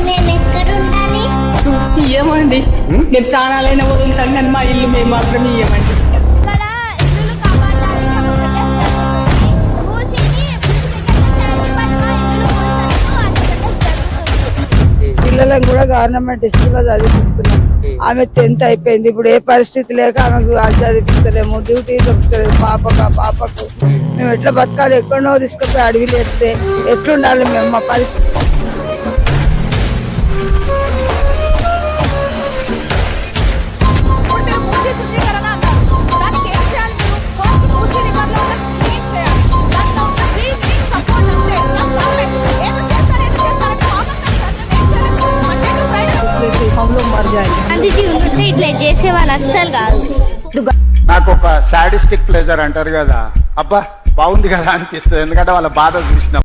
మేము ఎక్కడ ఉండాలి? ఇయ్యమండి, నేను ప్రాణాలైన వదులుతాం కానీ మా ఇల్లు మేము మాత్రం ఇయ్యమండి. ఇక్కడ ఇల్లులు కాపాడాలి, మూసిని పిల్లలను కూడా గవర్నమెంట్ స్కూల్లో చదివిస్తున్నాం. ఆమె 10th అయిపోయింది. ఇప్పుడు ఏ పరిస్థితి లేక ఆమెకు చదివిస్తలేము. డ్యూటీ దొరుకుతుంది పాపకు. మేము ఎట్లా బతకాలి? ఎక్కడో తీసుకుపోయి అడవిలు వేస్తే ఎట్లుండాలి మేము? మా పరిస్థితి ఇట్లా చేసే వాళ్ళు అస్సలు కాదు. నాకు ఒక సాడిస్టిక్ ప్లెజర్ అంటారు కదా, అబ్బా బాగుంది కదా అనిపిస్తుంది. ఎందుకంటే వాళ్ళ బాధ చూసినాం.